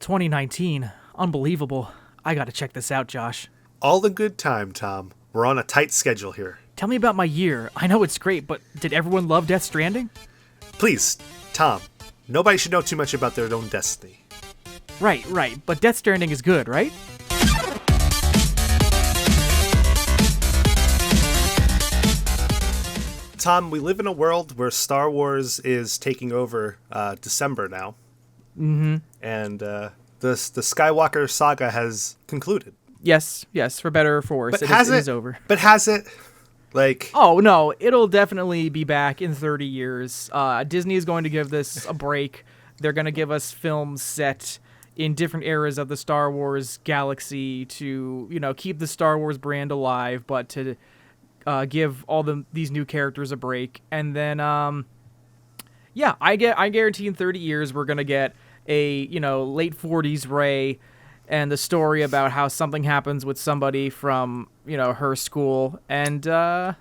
2019. Unbelievable. I gotta check this out, Josh. All the good time, Tom. We're on a tight schedule here. Tell me about my year. I know it's great, but did everyone love Death Stranding? Please, Tom. Nobody should know too much about their own destiny. Right. But Death Stranding is good, right? Tom, we live in a world where Star Wars is taking over December now. Mm-hmm. And the Skywalker saga has concluded. Yes, for better or for worse. It is over. But has it? Oh, no, it'll definitely be back in 30 years. Disney is going to give this a break. They're going to give us films set in different eras of the Star Wars galaxy to, keep the Star Wars brand alive, but to give all these new characters a break. And then, I guarantee in 30 years we're going to get a, late 40s Rey and the story about how something happens with somebody from, her school. And, I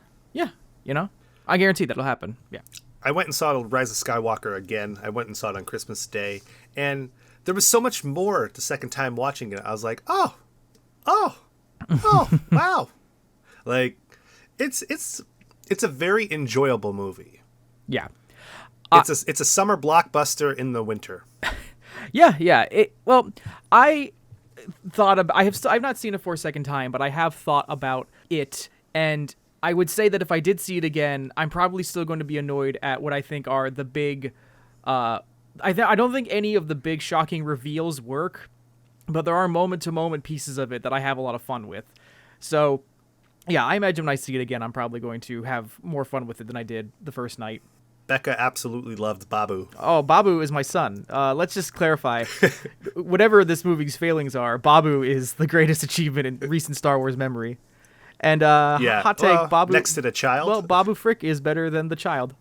guarantee that'll happen. Yeah. I went and saw Rise of Skywalker again. I went and saw it on Christmas Day. And there was so much more the second time watching it. I was like, oh, wow. It's a very enjoyable movie. Yeah. It's a summer blockbuster in the winter. Yeah. I've not seen it for a second time, but I have thought about it, and I would say that if I did see it again, I'm probably still going to be annoyed at what I think are the big. I don't think any of the big shocking reveals work, but there are moment-to-moment pieces of it that I have a lot of fun with. So, yeah, I imagine when I see it again, I'm probably going to have more fun with it than I did the first night. Becca absolutely loved Babu. Oh, Babu is my son. Let's just clarify. Whatever this movie's failings are, Babu is the greatest achievement in recent Star Wars memory. And hot take, Babu... Next to the child? Well, Babu Frick is better than the child.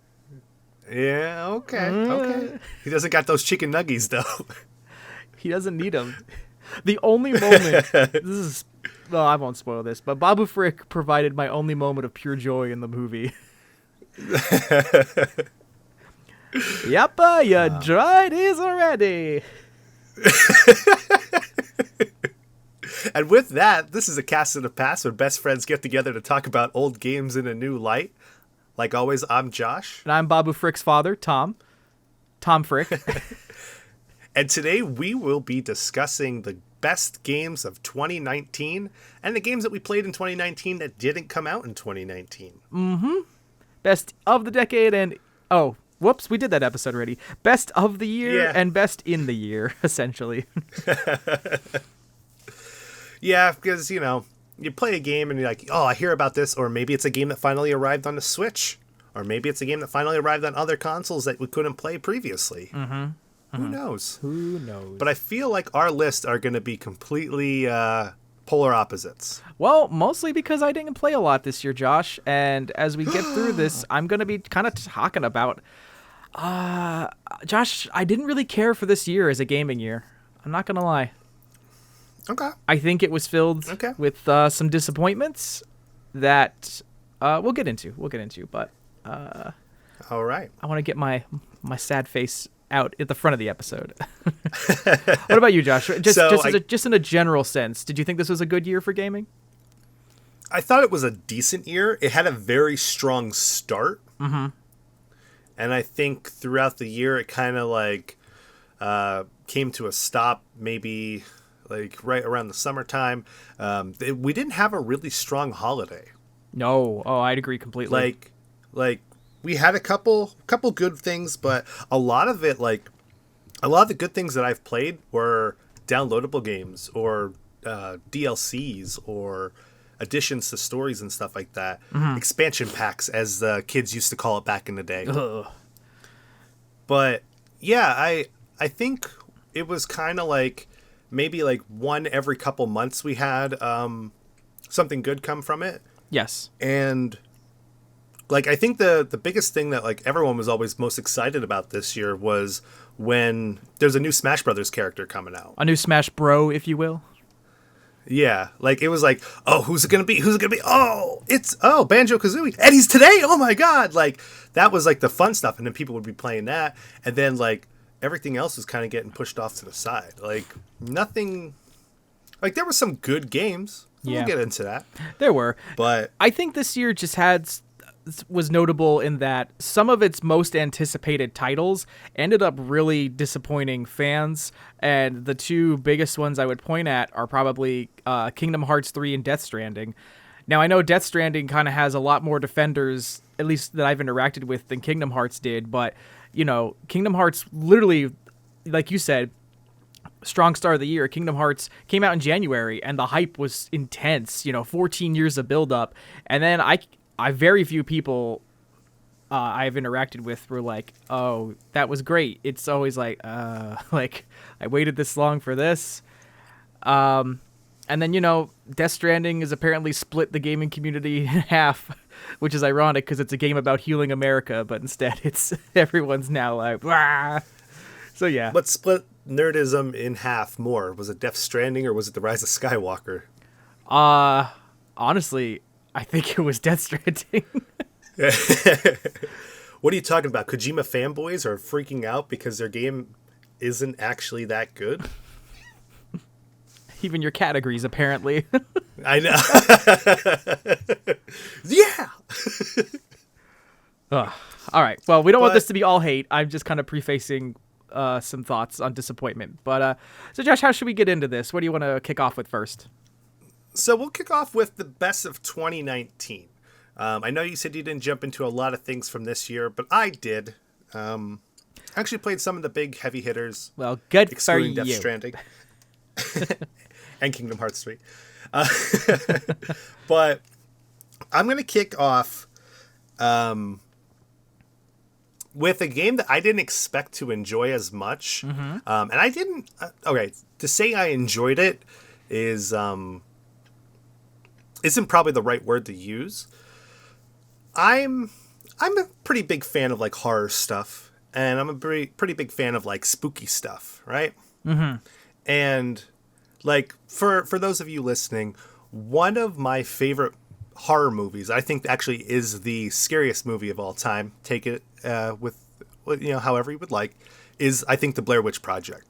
Yeah, okay. He doesn't got those chicken nuggies, though. He doesn't need them. The only moment... Well, I won't spoil this, but Babu Frick provided my only moment of pure joy in the movie. Yappa, your droid is ready. And with that, this is a Cast in the Past where best friends get together to talk about old games in a new light. Like always, I'm Josh. And I'm Babu Frick's father, Tom. Tom Frick. And today we will be discussing the best games of 2019 and the games that we played in 2019 that didn't come out in 2019. Mm-hmm. Best of the decade and... Oh, whoops, we did that episode already. Best of the year and best in the year, essentially. Yeah, because, you play a game and you're like, oh, I hear about this, or maybe it's a game that finally arrived on the Switch, or maybe it's a game that finally arrived on other consoles that we couldn't play previously. Mm-hmm. Who knows? Who knows? But I feel like our lists are going to be completely polar opposites. Well, mostly because I didn't play a lot this year, Josh. And as we get through this, I'm going to be kind of talking about... Josh, I didn't really care for this year as a gaming year. I'm not going to lie. Okay. I think it was filled with some disappointments that we'll get into. But all right. I want to get my sad face out at the front of the episode. What about you, Josh? Just in a general sense, did you think this was a good year for gaming? I thought it was a decent year. It had a very strong start. Mm-hmm. And I think throughout the year, it kind of came to a stop, maybe right around the summertime. We didn't have a really strong holiday. No. Oh, I'd agree completely. We had a couple good things, but a lot of the good things that I've played were downloadable games or DLCs or additions to stories and stuff like that. Mm-hmm. Expansion packs, as the kids used to call it back in the day. Ugh. But yeah, I think it was kind of maybe one every couple months we had something good come from it. Yes. And I think the biggest thing that everyone was always most excited about this year was when there's a new Smash Brothers character coming out. A new Smash Bro, if you will. Yeah, it was oh, who's it gonna be? Oh, it's Banjo-Kazooie, and he's today. Oh my god! That was the fun stuff, and then people would be playing that, and then everything else was kind of getting pushed off to the side. Like nothing. Like there were some good games. Yeah. We'll get into that. There were. But I think this year just was notable in that some of its most anticipated titles ended up really disappointing fans, and the two biggest ones I would point at are probably Kingdom Hearts 3 and Death Stranding. Now, I know Death Stranding kind of has a lot more defenders, at least that I've interacted with, than Kingdom Hearts did, but, you know, Kingdom Hearts literally, like you said, strong start of the year. Kingdom Hearts came out in January, and the hype was intense, 14 years of build-up, and then I very few people I've interacted with were like, oh, that was great. It's always like, like, I waited this long for this. And then, Death Stranding has apparently split the gaming community in half, which is ironic because it's a game about healing America, but instead it's everyone's now like, wah. So yeah. what split nerdism in half more? Was it Death Stranding or was it The Rise of Skywalker? Honestly, I think it was Death Stranding. What are you talking about? Kojima fanboys are freaking out because their game isn't actually that good? Even your categories, apparently. I know. Yeah. All right. Well, we don't want But- this to be all hate. I'm just kind of prefacing some thoughts on disappointment. But so, Josh, how should we get into this? What do you want to kick off with first? So we'll kick off with the best of 2019. I know you said you didn't jump into a lot of things from this year, but I did. I actually played some of the big heavy hitters. Well, good for excluding you. Death Stranding. And Kingdom Hearts 3. But I'm going to kick off with a game that I didn't expect to enjoy as much. And I didn't... okay, to say I enjoyed it isn't probably the right word to use. I'm a pretty big fan of like horror stuff, and I'm a pretty big fan of like spooky stuff, right? And like for those of you listening, one of my favorite horror movies, I think actually is the scariest movie of all time. Take it with however you would like, is I think the Blair Witch Project.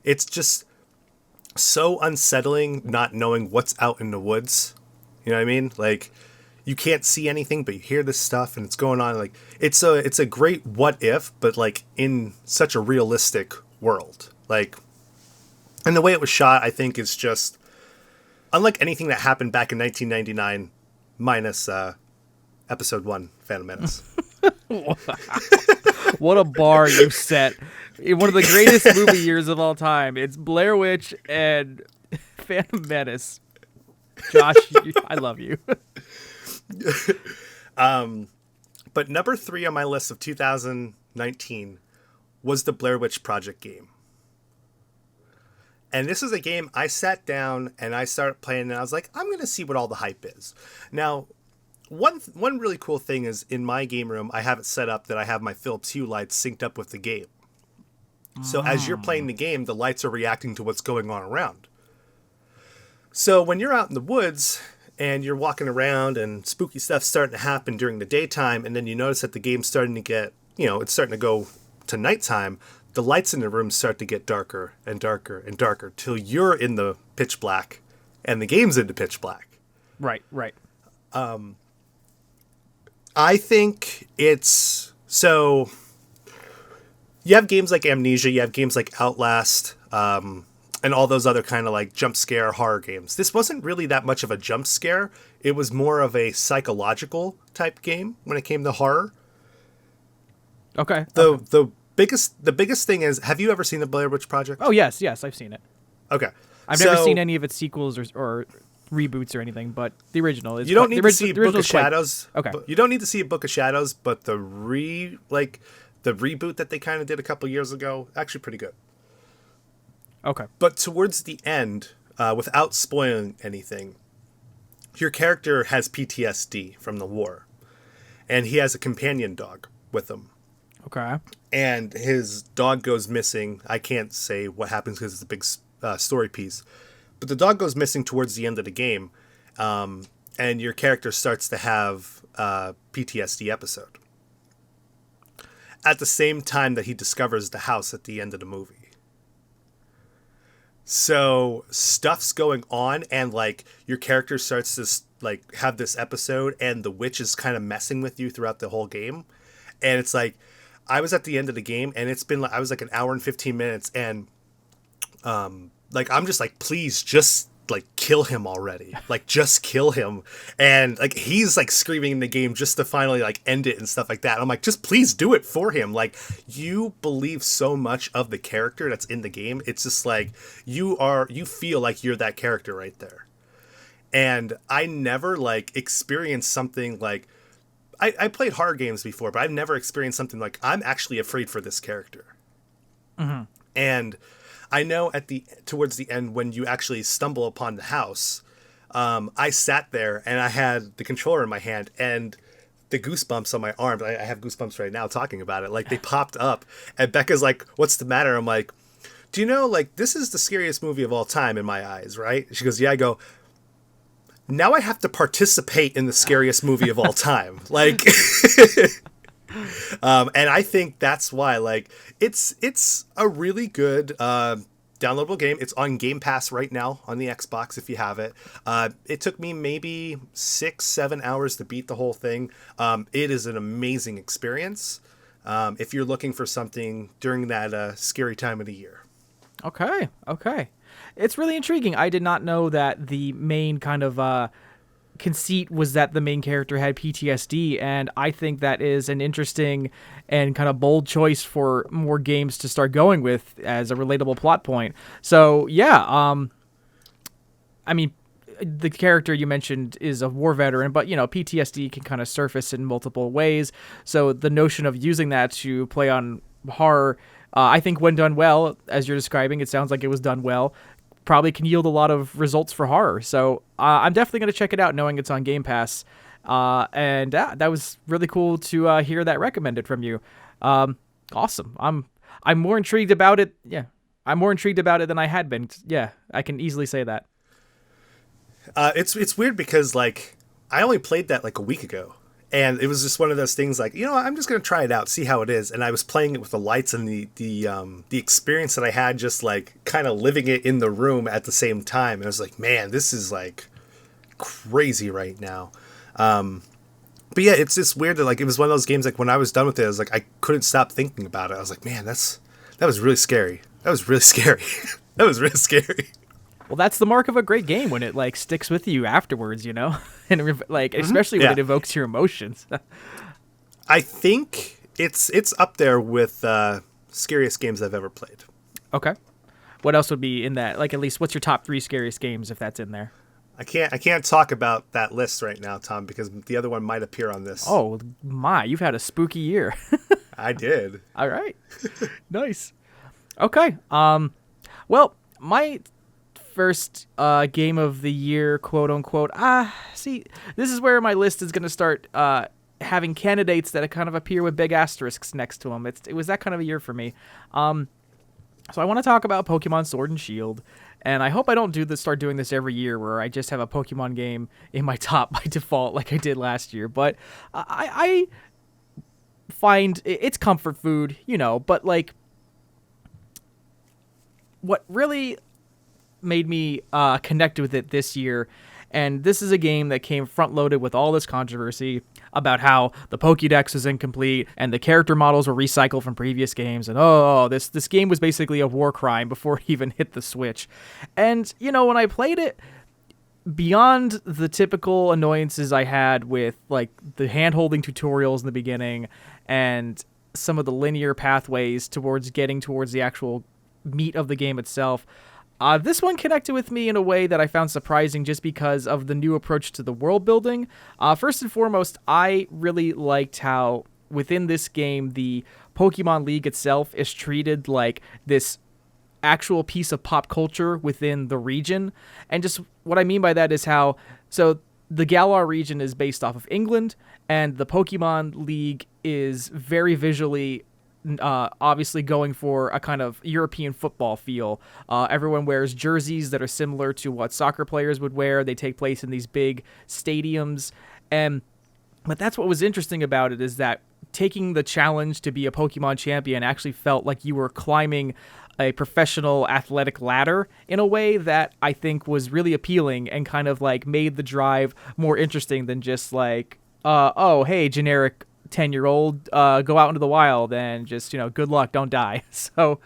It's just so unsettling not knowing what's out in the woods. You know what I mean? Like you can't see anything, but you hear this stuff and it's going on. Like it's a great what if, but like in such a realistic world. Like, and the way it was shot, I think, is just unlike anything that happened back in 1999, minus episode 1, Phantom Menace. What a bar you set. In one of the greatest movie years of all time. It's Blair Witch and Phantom Menace. Josh, I love you. But number 3 on my list of 2019 was the Blair Witch Project game. And this is a game I sat down and I started playing and I was like, I'm going to see what all the hype is. Now, one really cool thing is in my game room, I have it set up that I have my Philips Hue lights synced up with the game. So as you're playing the game, the lights are reacting to what's going on around. So when you're out in the woods and you're walking around and spooky stuff's starting to happen during the daytime, and then you notice that the game's starting to get, it's starting to go to nighttime, the lights in the room start to get darker and darker and darker till you're in the pitch black and the game's in the pitch black. Right. I think it's... So, you have games like Amnesia, you have games like Outlast, and all those other kind of like jump scare horror games. This wasn't really that much of a jump scare. It was more of a psychological type game when it came to horror. Okay. The biggest thing is, have you ever seen the Blair Witch Project? Oh, yes, I've seen it. Okay. I've never seen any of its sequels or reboots or anything, but the original is... You don't need to see the Book of original's quite- Shadows. Okay. You don't need to see a Book of Shadows, but the reboot that they kind of did a couple years ago, actually pretty good. Okay. But towards the end, without spoiling anything, your character has PTSD from the war, and he has a companion dog with him. Okay. And his dog goes missing. I can't say what happens because it's a big story piece. But the dog goes missing towards the end of the game, and your character starts to have a PTSD episode. at the same time that he discovers the house at the end of the movie. So stuff's going on, and like your character starts to like have this episode, and the witch is kind of messing with you throughout the whole game. And it's like I was at the end of the game, and it's been like I was like an hour and 15 minutes, and like I'm just like, please just like kill him already, like just kill him. And like he's like screaming in the game just to finally like end it and stuff like that. And I'm like, just please do it for him. Like you believe so much of the character that's in the game. It's just like you feel like you're that character right there. And I never like experienced something like I played horror games before, but I've never experienced something like I'm actually afraid for this character. And I know towards the end when you actually stumble upon the house, I sat there and I had the controller in my hand, and the goosebumps on my arms, I have goosebumps right now talking about it, like they popped up, and Becca's like, what's the matter? I'm like, do you know, like, this is the scariest movie of all time in my eyes, right? She goes, yeah. I go, now I have to participate in the scariest movie of all time. Like, and I think that's why, like, it's a really good downloadable game. It's on Game Pass right now on the Xbox if you have it. It took me maybe 6-7 hours to beat the whole thing. It is an amazing experience if you're looking for something during that scary time of the year. Okay. It's really intriguing. I did not know that the main kind of conceit was that the main character had PTSD, and I think that is an interesting and kind of bold choice for more games to start going with as a relatable plot point. So yeah, I mean, the character you mentioned is a war veteran, but PTSD can kind of surface in multiple ways. So the notion of using that to play on horror, I think when done well, as you're describing, it sounds like it was done well, probably can yield a lot of results for horror. So I'm definitely going to check it out knowing it's on Game Pass. And that was really cool to hear that recommended from you. Awesome. I'm more intrigued about it. Yeah. I'm more intrigued about it than I had been. Yeah, I can easily say that. It's weird because like I only played that like a week ago. And it was just one of those things like, I'm just going to try it out, see how it is. And I was playing it with the lights, and the experience that I had just like kind of living it in the room at the same time. And I was like, man, this is like crazy right now. But yeah, it's just weird that like it was one of those games like when I was done with it, I was like, I couldn't stop thinking about it. I was like, man, that was really scary. That was really scary. That was really scary. Well, that's the mark of a great game when it like sticks with you afterwards, and like especially when it evokes your emotions. I think it's up there with scariest games I've ever played. Okay, what else would be in that? Like at least what's your top 3 scariest games if that's in there? I can't talk about that list right now, Tom, because the other one might appear on this. Oh my, you've had a spooky year. I did. All right, nice. Okay, well, my first game of the year, quote unquote. See, this is where my list is going to start having candidates that kind of appear with big asterisks next to them. It was that kind of a year for me. So I want to talk about Pokemon Sword and Shield, and I hope I don't start doing this every year where I just have a Pokemon game in my top by default like I did last year. But I find it's comfort food, but like what really made me connect with it this year, and this is a game that came front-loaded with all this controversy about how the Pokédex was incomplete and the character models were recycled from previous games, and this game was basically a war crime before it even hit the Switch. And when I played it, beyond the typical annoyances I had with like the hand-holding tutorials in the beginning and some of the linear pathways towards getting towards the actual meat of the game itself, this one connected with me in a way that I found surprising just because of the new approach to the world building. First and foremost, I really liked how within this game, the Pokemon League itself is treated like this actual piece of pop culture within the region. And just what I mean by that is so the Galar region is based off of England, and the Pokemon League is very visually obviously going for a kind of European football feel. Everyone wears jerseys that are similar to what soccer players would wear. They take place in these big stadiums. But that's what was interesting about it, is that taking the challenge to be a Pokemon champion actually felt like you were climbing a professional athletic ladder in a way that I think was really appealing and kind of like made the drive more interesting than just like, oh, hey, generic 10-year-old, go out into the wild and just, good luck, don't die. So,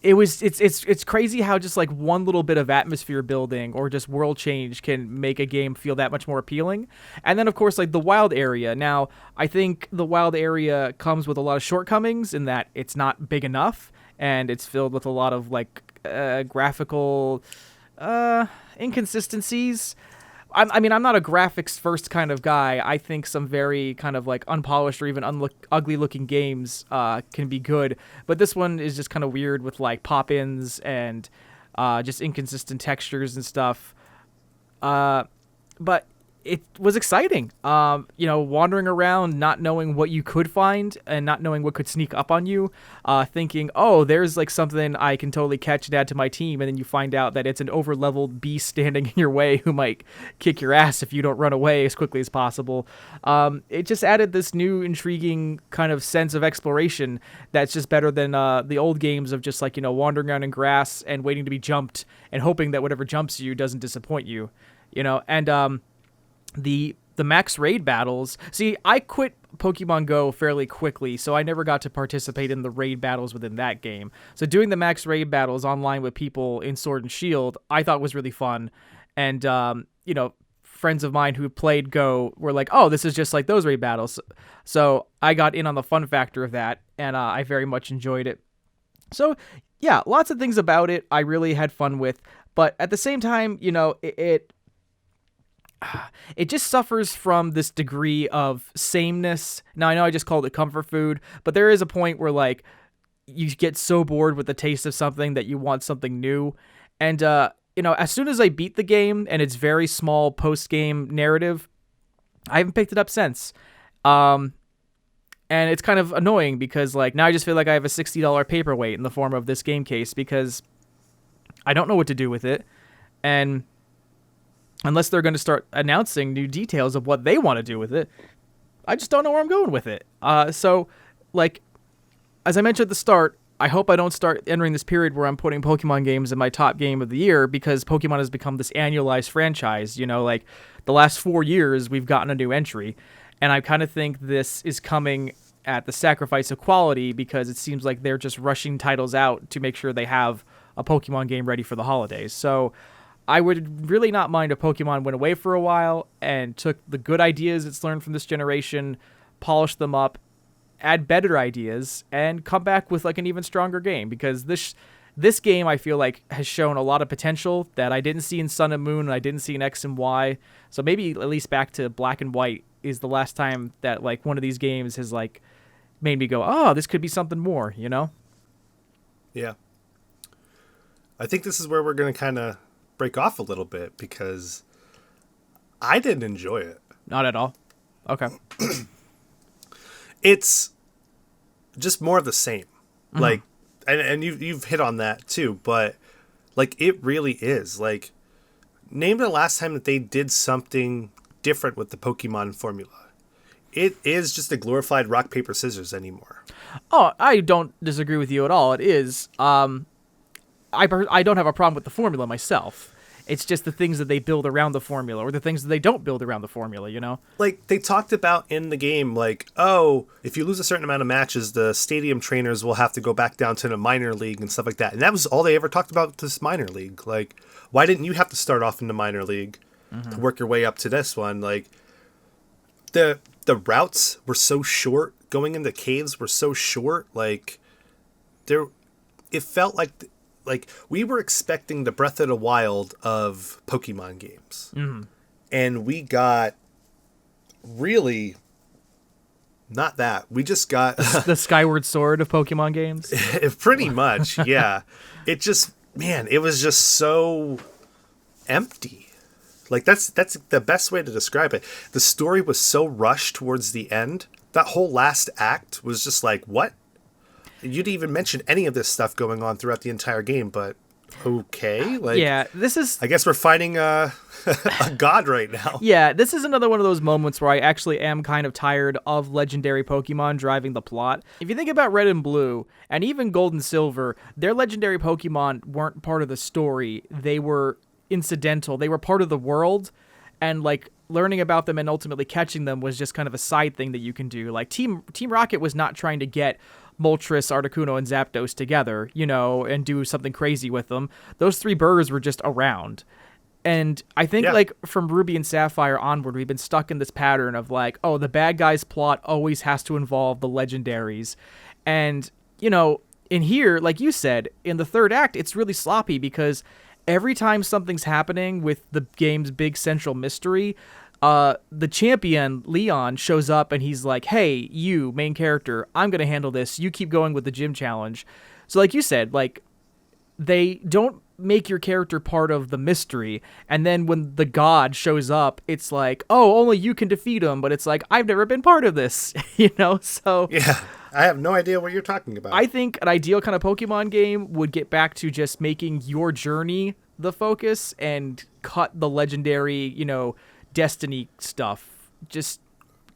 it's crazy how just like one little bit of atmosphere building or just world change can make a game feel that much more appealing. And then of course like the wild area. Now, I think the wild area comes with a lot of shortcomings in that it's not big enough and it's filled with a lot of like graphical inconsistencies. I mean, I'm not a graphics first kind of guy. I think some very kind of like unpolished or even ugly looking games can be good. But this one is just kind of weird with like pop-ins and just inconsistent textures and stuff. But it was exciting. Wandering around, not knowing what you could find and not knowing what could sneak up on you, thinking, oh, there's like something I can totally catch and add to my team. And then you find out that it's an over-leveled beast standing in your way who might kick your ass if you don't run away as quickly as possible. It just added this new intriguing kind of sense of exploration that's just better than the old games of just like, wandering around in grass and waiting to be jumped and hoping that whatever jumps you doesn't disappoint you, and the max raid battles. See, I quit Pokemon Go fairly quickly, so I never got to participate in the raid battles within that game. So doing the max raid battles online with people in Sword and Shield, I thought was really fun. And friends of mine who played Go were like, "Oh, this is just like those raid battles." So I got in on the fun factor of that, and I very much enjoyed it. So yeah, lots of things about it I really had fun with, but at the same time, it just suffers from this degree of sameness. Now, I know I just called it comfort food, but there is a point where, like, you get so bored with the taste of something that you want something new. And, as soon as I beat the game and its very small post-game narrative, I haven't picked it up since. And it's kind of annoying because, like, now I just feel like I have a $60 paperweight in the form of this game case because I don't know what to do with it. And unless they're going to start announcing new details of what they want to do with it, I just don't know where I'm going with it. So, like, as I mentioned at the start, I hope I don't start entering this period where I'm putting Pokemon games in my top game of the year because Pokemon has become this annualized franchise. Like, the last 4 years, we've gotten a new entry. And I kind of think this is coming at the sacrifice of quality because it seems like they're just rushing titles out to make sure they have a Pokemon game ready for the holidays. So I would really not mind if Pokemon went away for a while and took the good ideas it's learned from this generation, polished them up, add better ideas, and come back with like an even stronger game. Because this game, I feel like, has shown a lot of potential that I didn't see in Sun and Moon and I didn't see in X and Y. So maybe at least back to Black and White is the last time that like one of these games has like made me go, oh, this could be something more, Yeah. I think this is where we're going to kind of break off a little bit because I didn't enjoy it. Not at all. Okay. It's just more of the same. Mm-hmm. Like, and you've hit on that too, but like it really is. Like, name the last time that they did something different with the Pokemon formula. It is just a glorified rock, paper, scissors anymore. Oh, I don't disagree with you at all. It is. I don't have a problem with the formula myself. It's just the things that they build around the formula or the things that they don't build around the formula, Like, they talked about in the game, like, oh, if you lose a certain amount of matches, the stadium trainers will have to go back down to the minor league and stuff like that. And that was all they ever talked about, this minor league. Like, why didn't you have to start off in the minor league to work your way up to this one? Like, the routes were so short. Going into caves were so short. Like, it felt like we were expecting the Breath of the Wild of Pokemon games. Mm-hmm. And we got really not that. We just got the Skyward Sword of Pokemon games. Pretty much, yeah. It just, man, it was just so empty. Like, that's the best way to describe it. The story was so rushed towards the end. That whole last act was just like, what? You didn't even mention any of this stuff going on throughout the entire game, but Okay, like Yeah, this is I guess we're fighting a god right now. yeah, this is another one of those moments where I actually am kind of tired of legendary Pokemon driving the plot. If you think about Red and Blue and even Gold and Silver, their legendary Pokemon weren't part of the story. They were incidental. They were part of the world, and like learning about them and ultimately catching them was just kind of a side thing that you can do. Like Team Rocket was not trying to get Moltres, Articuno, and Zapdos together, and do something crazy with them. Those three birds were just around. And I think Yeah. like from Ruby and Sapphire onward, we've been stuck in this pattern of like, oh, the bad guy's plot always has to involve the legendaries. And, in here, like you said, in the third act, it's really sloppy because every time something's happening with the game's big central mystery, the champion, Leon, shows up and he's like, hey, you, main character, I'm going to handle this. You keep going with the gym challenge. So like you said, like, they don't make your character part of the mystery, and then when the god shows up, it's like, oh, only you can defeat him, but it's like, I've never been part of this, so Yeah, I have no idea what you're talking about. I think an ideal kind of Pokemon game would get back to just making your journey the focus and cut the legendary, destiny stuff. Just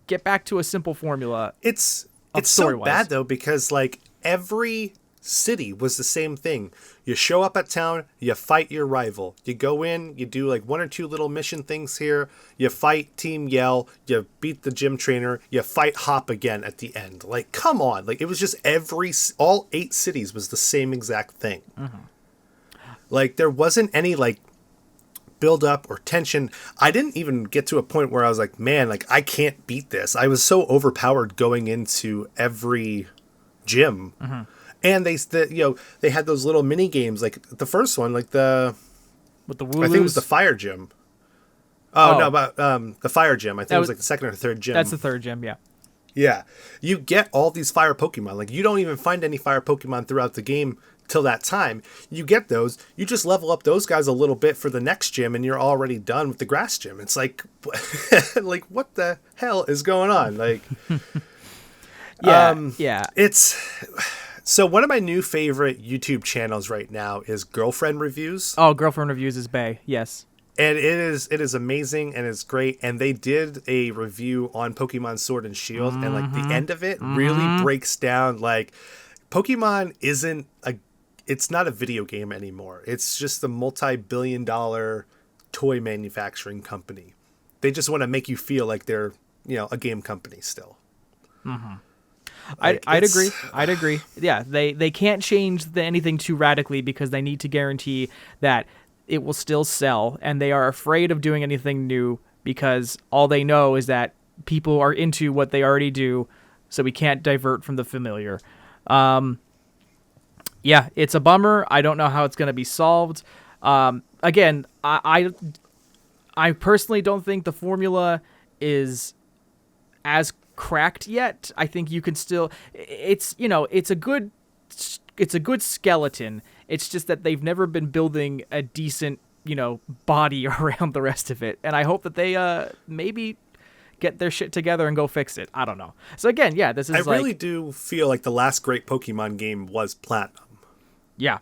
get back to a simple formula. It's so story-wise. bad though, because like every city was the same thing. You show up at town, you fight your rival. You go in, you do like one or two little mission things here, you fight Team Yell, you beat the gym trainer, you fight Hop again at the end. Like, come on. Like, it was just all 8 cities was the same exact thing. Like, there wasn't any like build up or tension. I didn't even get to a point where I was like, man, like I can't beat this. I was so overpowered going into every gym. And they had those little mini games, like the first one, like With the Wooloos? I think it was the fire gym. Oh. No, but the fire gym. I think it was like the second or third gym. That's the third gym, yeah. Yeah, you get all these fire Pokemon. Like, you don't even find any fire Pokemon throughout the game till that time. You get those, you just level up those guys a little bit for the next gym, and you're already done with the grass gym. It's like, like, what the hell is going on? Like, yeah. It's so one of my new favorite YouTube channels right now is Girlfriend Reviews. Oh, Girlfriend Reviews is bae, yes. And it is amazing and it's great. And they did a review on Pokemon Sword and Shield, and like the end of it really breaks down like Pokemon it's not a video game anymore. It's just a multi-billion-dollar toy manufacturing company. They just want to make you feel like they're, a game company still. I'd agree. Yeah, they can't change anything too radically because they need to guarantee that it will still sell, and they are afraid of doing anything new because all they know is that people are into what they already do, so we can't divert from the familiar. Yeah, it's a bummer. I don't know how it's going to be solved. Again, I personally don't think the formula is as cracked yet. I think you can still. It's a good skeleton. It's just that they've never been building a decent body around the rest of it, and I hope that they maybe get their shit together and go fix it. I don't know. So again, yeah, this is. I really do feel like the last great Pokemon game was Platinum. Yeah,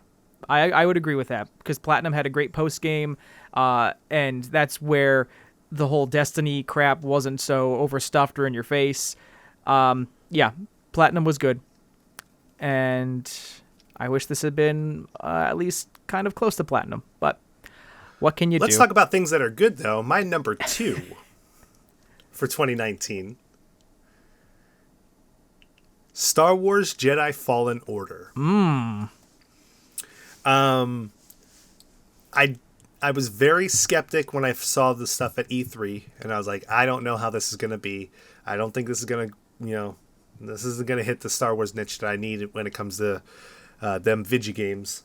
I would agree with that because Platinum had a great post game, and that's where the whole Destiny crap wasn't so overstuffed or in your face. Yeah, Platinum was good, and I wish this had been at least kind of close to Platinum. But what can you do? Let's talk about things that are good though. My number 2 for 2019. Star Wars Jedi Fallen Order. I was very skeptic when I saw the stuff at E3, and I was like, I don't know how this is going to be. I don't think this is going to, this isn't going to hit the Star Wars niche that I need when it comes to them Vigi games.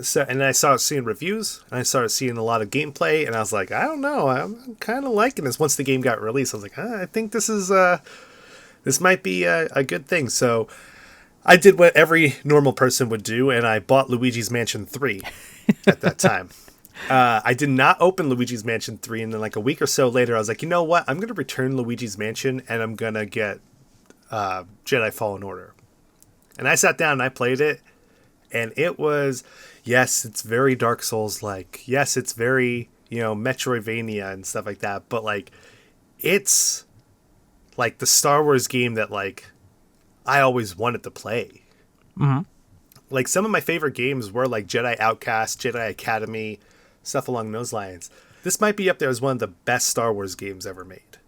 So, and I started seeing reviews, and I started seeing a lot of gameplay, and I was like, I don't know, I'm kind of liking this. Once the game got released, I was like, I think this is this might be a good thing. So I did what every normal person would do, and I bought Luigi's Mansion 3 at that time. I did not open Luigi's Mansion 3, and then like a week or so later, I was like, you know what? I'm going to return Luigi's Mansion, and I'm going to get Jedi Fallen Order. And I sat down and I played it, And it was, yes, it's very Dark Souls like. Yes, it's very, Metroidvania and stuff like that. But like, it's like the Star Wars game that like I always wanted to play. Mm-hmm. Like some of my favorite games were like Jedi Outcast, Jedi Academy, stuff along those lines. This might be up there as one of the best Star Wars games ever made.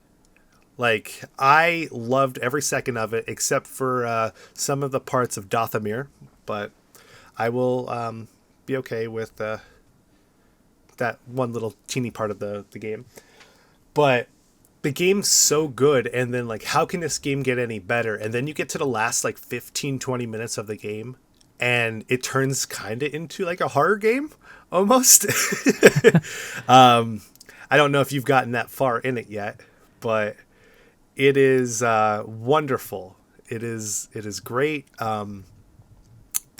Like, I loved every second of it, except for some of the parts of Dothamir. But I will be okay with that one little teeny part of the game. But the game's so good, and then, like, how can this game get any better? And then you get to the last, like, 15, 20 minutes of the game, and it turns kind of into, like, a horror game, almost. I don't know if you've gotten that far in it yet, but it is wonderful. It is great. The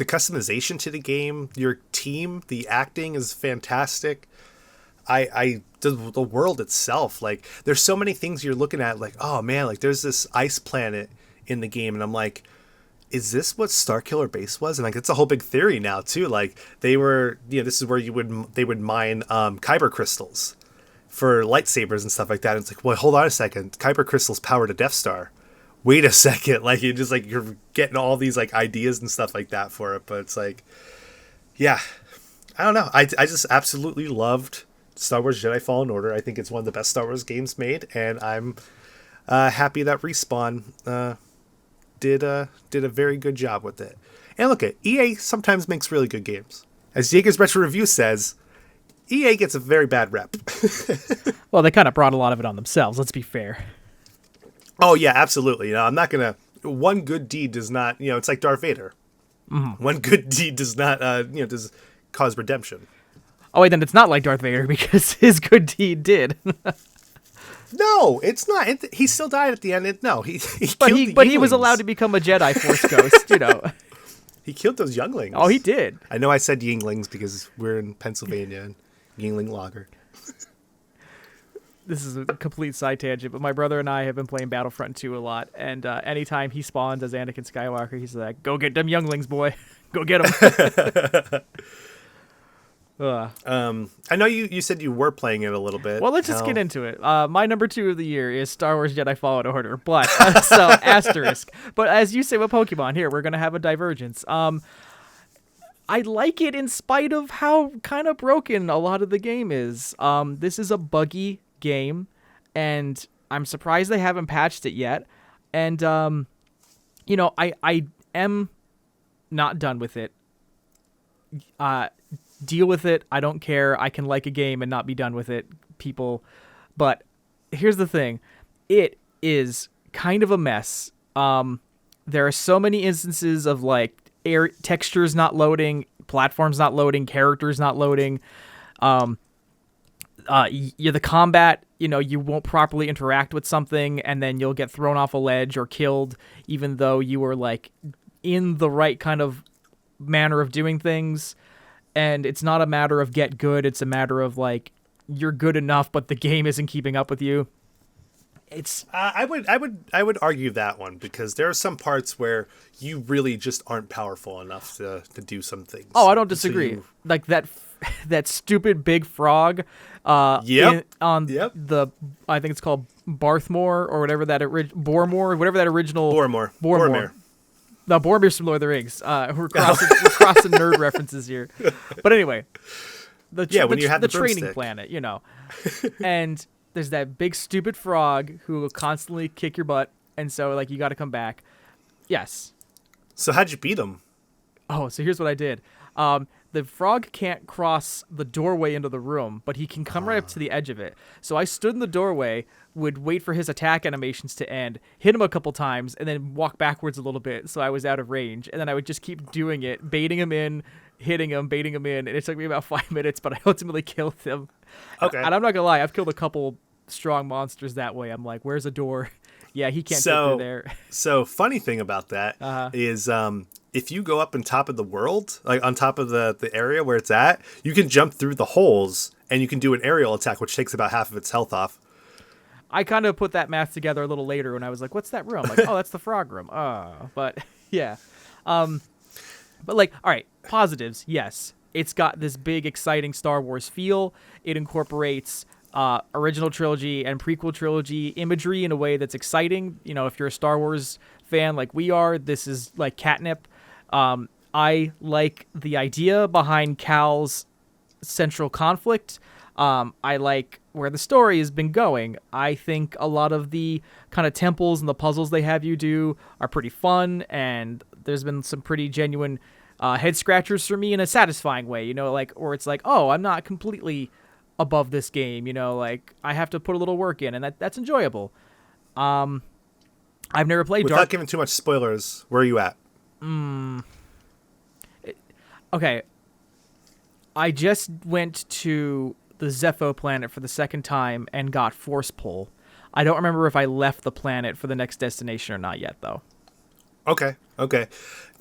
customization to the game, your team, the acting is fantastic. The world itself, like, there's so many things you're looking at, like, oh man, like there's this ice planet in the game, and I'm like, is this what Starkiller Base was? And like, it's a whole big theory now too. Like, they were, this is where they would mine kyber crystals for lightsabers and stuff like that. And it's like, well, hold on a second, kyber crystals power the Death Star. Wait a second, like, you just like, you're getting all these like ideas and stuff like that for it. But it's like, yeah, I don't know. I just absolutely loved Star Wars Jedi Fallen Order. I think it's one of the best Star Wars games made, and I'm happy that Respawn did a very good job with it. And look, at EA sometimes makes really good games. As Jaeger's Retro Review says, EA gets a very bad rep. Well, they kind of brought a lot of it on themselves, let's be fair. Oh yeah, absolutely. I'm not gonna. One good deed does not. It's like Darth Vader. Mm-hmm. One good deed does not. Does cause redemption. Oh wait, then it's not like Darth Vader because his good deed did. No, it's not. He still died at the end. He but he was allowed to become a Jedi Force ghost. He killed those younglings. Oh, he did. I know I said Yinglings because we're in Pennsylvania and Yingling Lager. This is a complete side tangent, but my brother and I have been playing Battlefront 2 a lot, and anytime he spawns as Anakin Skywalker, he's like, "Go get them younglings, boy. Go get them." I know you said you were playing it a little bit. Well, let's just get into it. My number 2 of the year is Star Wars Jedi Fallen Order, but so asterisk. But as you say with Pokemon, here we're gonna have a divergence. I like it in spite of how kind of broken a lot of the game is. This is a buggy game, and I'm surprised they haven't patched it yet. And I am not done with it. Deal with it. I don't care. I can like a game and not be done with it, people. But here's the thing. It is kind of a mess. There are so many instances of like textures not loading, platforms not loading, characters not loading. The combat, you won't properly interact with something, and then you'll get thrown off a ledge or killed, even though you were like in the right kind of manner of doing things. And it's not a matter of get good. It's a matter of like, you're good enough, but the game isn't keeping up with you. It's I would argue that one, because there are some parts where you really just aren't powerful enough to do some things. Oh, I don't disagree. Like that stupid big frog I think it's called Barthmore or whatever that Bormore, whatever that original Boromir. No, Boromir's from Lord of the Rings. We're crossing nerd references here. But anyway, the training planet, and there's that big stupid frog who will constantly kick your butt, and so like you got to come back. Yes. So how'd you beat him? Oh, so here's what I did. The frog can't cross the doorway into the room, but he can come right up to the edge of it. So I stood in the doorway, would wait for his attack animations to end, hit him a couple times, and then walk backwards a little bit so I was out of range. And then I would just keep doing it, baiting him in, hitting him, baiting him in. And it took me about 5 minutes, but I ultimately killed him. Okay. And I'm not going to lie, I've killed a couple strong monsters that way. I'm like, where's a door? Yeah, he can't get through there. So funny thing about that is if you go up on top of the world, like on top of the area where it's at, you can jump through the holes and you can do an aerial attack, which takes about half of its health off. I kind of put that math together a little later when I was like, what's that room? Like, oh, that's the frog room. But yeah. But like, all right, positives, yes. It's got this big, exciting Star Wars feel. It incorporates original trilogy and prequel trilogy imagery in a way that's exciting. You know, if you're a Star Wars fan like we are, this is like catnip. I like the idea behind Cal's central conflict. I like where the story has been going. I think a lot of the kind of temples and the puzzles they have you do are pretty fun, and there's been some pretty genuine head scratchers for me in a satisfying way, you know, like, or it's like, oh, I'm not completely above this game, you know, like I have to put a little work in, and that's enjoyable. I've never played Without giving too much spoilers, where are you at? Okay. I just went to the Zepho planet for the second time and got Force Pull. I don't remember if I left the planet for the next destination or not yet, though. Okay.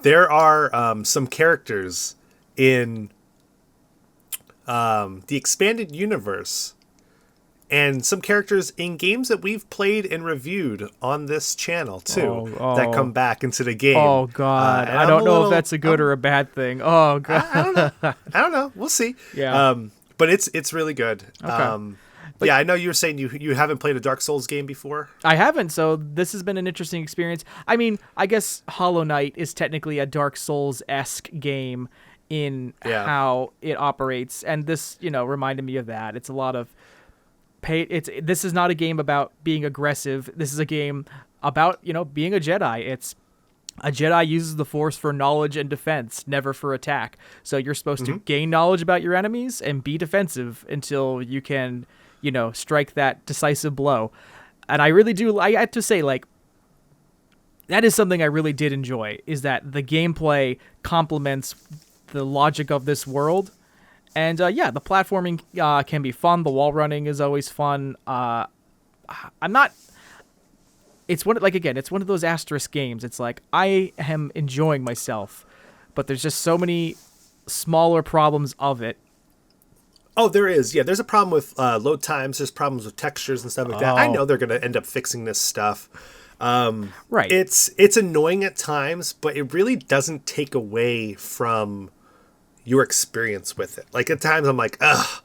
There are some characters in the expanded universe and some characters in games that we've played and reviewed on this channel too that come back into the game. Oh God, I don't know if that's a good or a bad thing. Oh God, I don't know. We'll see. Yeah. But it's really good. Okay. Yeah, I know you were saying you haven't played a Dark Souls game before. I haven't, so this has been an interesting experience. I mean, I guess Hollow Knight is technically a Dark Souls-esque game in how it operates, and this, you know, reminded me of that. It's a lot of this is not a game about being aggressive. This is a game about, you know, being a Jedi. It's a Jedi uses the Force for knowledge and defense, never for attack. So you're supposed to gain knowledge about your enemies and be defensive until you can, you know, strike that decisive blow. And I really do, I have to say, like, that is something I really did enjoy, is that the gameplay complements the logic of this world. And yeah, the platforming can be fun. The wall running is always fun. It's one of those asterisk games. It's like, I am enjoying myself, but there's just so many smaller problems of it. Oh, there is. Yeah, there's a problem with load times. There's problems with textures and stuff like that. I know they're going to end up fixing this stuff. Right. It's annoying at times, but it really doesn't take away from your experience with it. Like, at times I'm like, ugh.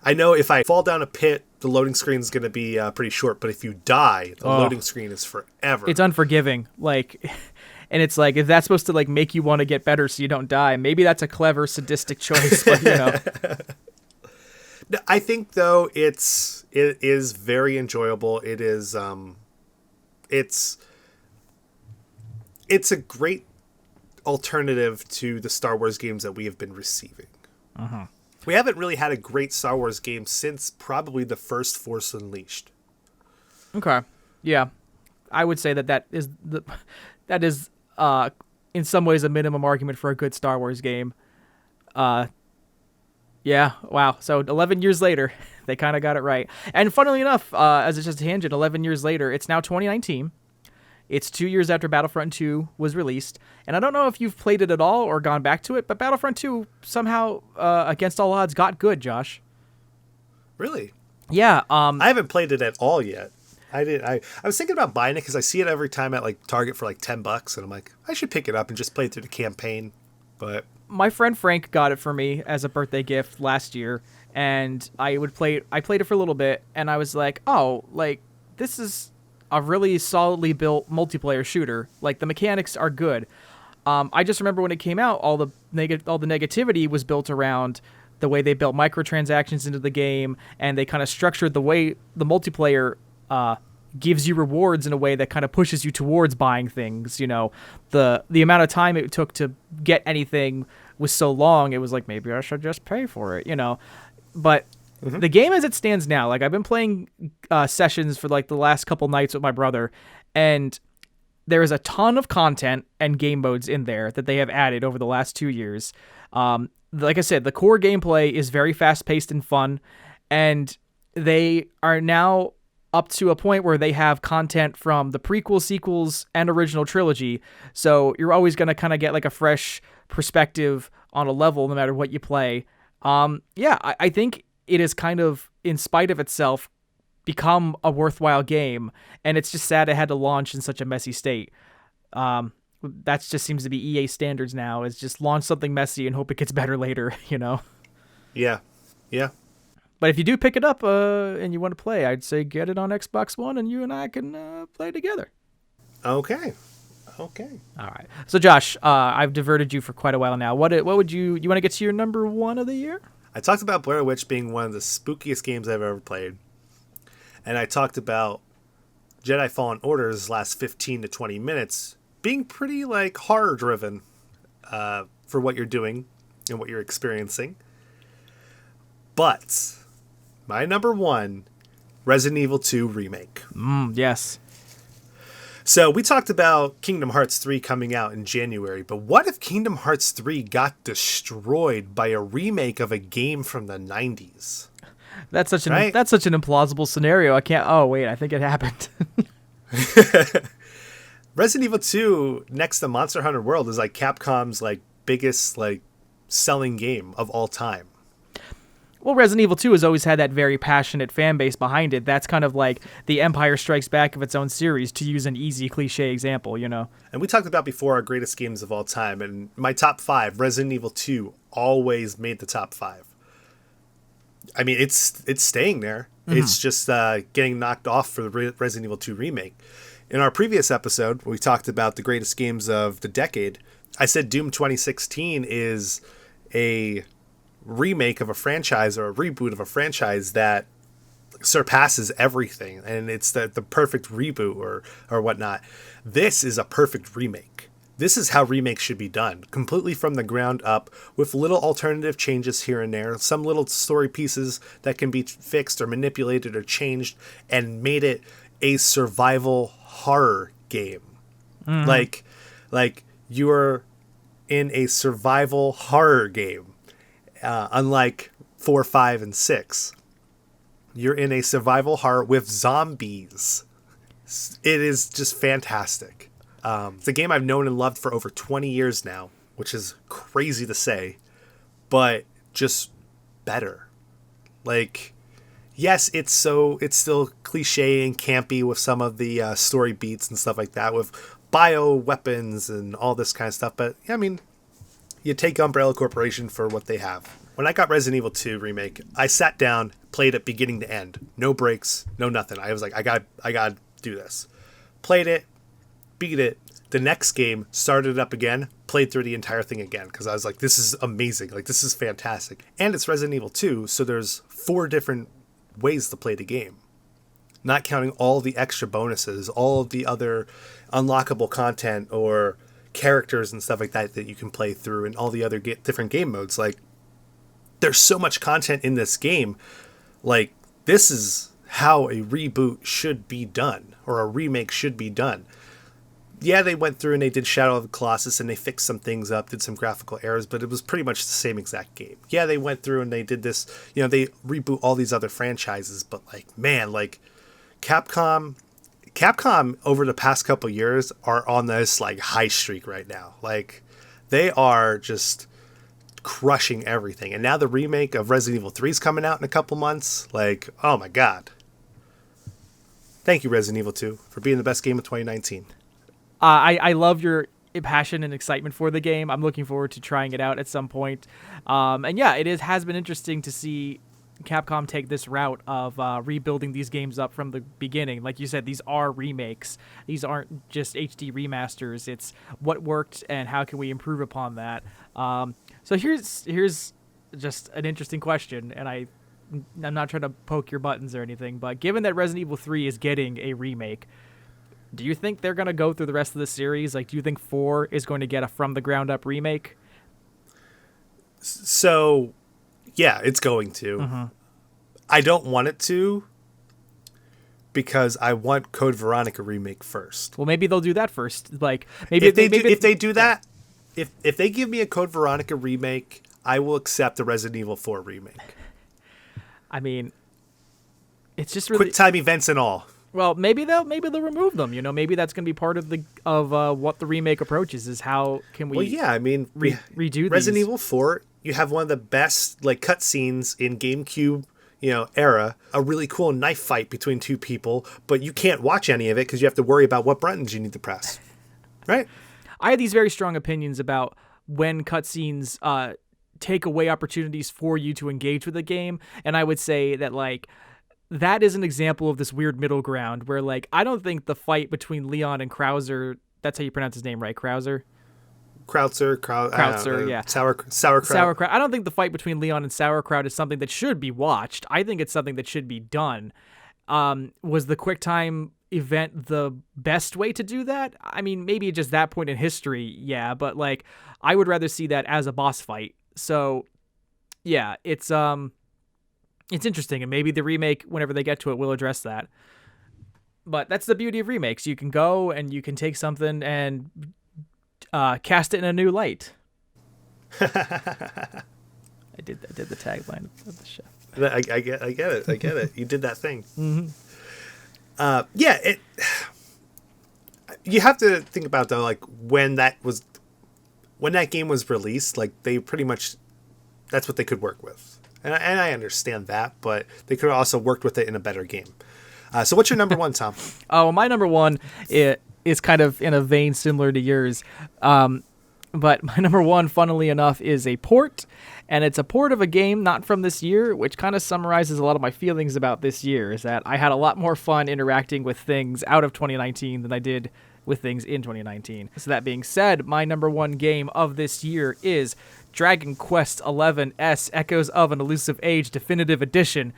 I know if I fall down a pit, the loading screen is going to be pretty short, but if you die, the loading screen is forever. It's unforgiving. Like, and it's like, if that's supposed to like make you want to get better so you don't die, maybe that's a clever sadistic choice, but you know. I think though it is very enjoyable. It is it's a great alternative to the Star Wars games that we have been receiving. We haven't really had a great Star Wars game since probably the first Force Unleashed. Okay. Yeah. I would say that is in some ways a minimum argument for a good Star Wars game. Yeah, wow. So 11 years later, they kind of got it right. And funnily enough, as it's just a tangent, 11 years later, it's now 2019. It's 2 years after Battlefront 2 was released. And I don't know if you've played it at all or gone back to it, but Battlefront 2 somehow, against all odds, got good, Josh. Really? Yeah. I haven't played it at all yet. I was thinking about buying it because I see it every time at like Target for like $10, and I'm like, I should pick it up and just play it through the campaign. But my friend Frank got it for me as a birthday gift last year, and I played it for a little bit, and I was like, oh, like, this is a really solidly built multiplayer shooter. Like, the mechanics are good. I just remember when it came out, all the negativity was built around the way they built microtransactions into the game, and they kind of structured the way the multiplayer gives you rewards in a way that kind of pushes you towards buying things. You know, the amount of time it took to get anything was so long, it was like, maybe I should just pay for it, you know. But the game as it stands now, like, I've been playing sessions for like the last couple nights with my brother, and there is a ton of content and game modes in there that they have added over the last 2 years. Like I said, the core gameplay is very fast-paced and fun, and they are now up to a point where they have content from the prequel, sequels, and original trilogy. So you're always going to kind of get like a fresh perspective on a level no matter what you play. Yeah, I think it is kind of, in spite of itself, become a worthwhile game, and it's just sad it had to launch in such a messy state. What that just seems to be EA standards now, is just launch something messy and hope it gets better later, you know? Yeah. Yeah. But if you do pick it up and you want to play, I'd say get it on Xbox One and you and I can play together. Okay. Okay. All right. So, Josh, I've diverted you for quite a while now. What would you want to get to your number one of the year? I talked about Blair Witch being one of the spookiest games I've ever played. And I talked about Jedi Fallen Order's last 15 to 20 minutes being pretty, like, horror-driven for what you're doing and what you're experiencing. But my number one, Resident Evil 2 Remake. Yes. So we talked about Kingdom Hearts 3 coming out in January, but what if Kingdom Hearts 3 got destroyed by a remake of a game from the 90s? That's such an implausible scenario. I can't. Oh wait, I think it happened. Resident Evil 2 next to Monster Hunter World is like Capcom's like biggest like selling game of all time. Well, Resident Evil 2 has always had that very passionate fan base behind it. That's kind of like the Empire Strikes Back of its own series, to use an easy cliche example, you know? And we talked about before our greatest games of all time, and my top 5, Resident Evil 2 always made the top 5. I mean, it's staying there. Mm-hmm. It's just getting knocked off for the Resident Evil 2 remake. In our previous episode, we talked about the greatest games of the decade. I said Doom 2016 is a remake of a franchise or a reboot of a franchise that surpasses everything, and it's the perfect reboot or whatnot. This is a perfect remake. This is how remakes should be done, completely from the ground up, with little alternative changes here and there, some little story pieces that can be fixed or manipulated or changed, and made it a survival horror game. Like you're in a survival horror game. Unlike 4, 5, and 6, you're in a survival horror with zombies. It is just fantastic. It's a game I've known and loved for over 20 years now, which is crazy to say, but just better. Like, yes, it's still cliche and campy with some of the story beats and stuff like that, with bio weapons and all this kind of stuff. But I mean, you take Umbrella Corporation for what they have. When I got Resident Evil 2 Remake, I sat down, played it beginning to end. No breaks, no nothing. I was like, I got to do this. Played it, beat it. The next game, started it up again, played through the entire thing again, because I was like, this is amazing. Like, this is fantastic. And it's Resident Evil 2, so there's 4 different ways to play the game. Not counting all the extra bonuses, all of the other unlockable content or characters and stuff like that you can play through, and all the other different game modes. Like, there's so much content in this game. Like, this is how a reboot should be done, or a remake should be done. Yeah, they went through and they did Shadow of the Colossus and they fixed some things up, did some graphical errors, but it was pretty much the same exact game. Yeah, they went through and they did this, they reboot all these other franchises, but like, man, like Capcom over the past couple years are on this like high streak right now. Like, they are just crushing everything. And now the remake of Resident Evil 3 is coming out in a couple months. Like, oh my God. Thank you, Resident Evil 2, for being the best game of 2019. I love your passion and excitement for the game. I'm looking forward to trying it out at some point. And yeah, has been interesting to see Capcom take this route of rebuilding these games up from the beginning. Like you said, these are remakes. These aren't just HD remasters. It's what worked and how can we improve upon that. So here's just an interesting question, and I'm not trying to poke your buttons or anything, but given that Resident Evil 3 is getting a remake, do you think they're going to go through the rest of the series? Like, do you think 4 is going to get a from-the-ground-up remake? So, yeah, it's going to. Mm-hmm. I don't want it to, because I want Code Veronica remake first. Well, maybe they'll do that first. Like, maybe if they do that, if they give me a Code Veronica remake, I will accept the Resident Evil 4 remake. I mean, it's just really quick time events and all. Well, maybe they'll remove them. Maybe that's going to be part of what the remake approaches is. How can we? Well, yeah, I mean, redo Resident these? Evil 4. You have one of the best like cutscenes in GameCube, era. A really cool knife fight between 2 people, but you can't watch any of it because you have to worry about what buttons you need to press. Right? I had these very strong opinions about when cutscenes take away opportunities for you to engage with the game, and I would say that like that is an example of this weird middle ground where like I don't think the fight between Leon and Krauser, that's how you pronounce his name, right? Krauser? Krautzer, yeah. Sauerkraut. Sauerkraut. I don't think the fight between Leon and Sauerkraut is something that should be watched. I think it's something that should be done. Was the QuickTime event the best way to do that? I mean, maybe just that point in history, yeah, but like I would rather see that as a boss fight. So, yeah, it's interesting, and maybe the remake, whenever they get to it, will address that. But that's the beauty of remakes. You can go and you can take something and cast it in a new light. I did the tagline of the show. I get it. You did that thing. Mm-hmm. You have to think about though, like when that game was released, like they pretty much, that's what they could work with, and I understand that, but they could have also worked with it in a better game. So what's your number one, Tom? Oh, my number one is kind of in a vein similar to yours. But my number one, funnily enough, is a port. And it's a port of a game not from this year, which kind of summarizes a lot of my feelings about this year, is that I had a lot more fun interacting with things out of 2019 than I did with things in 2019. So that being said, my number one game of this year is Dragon Quest XI S Echoes of an Elusive Age Definitive Edition.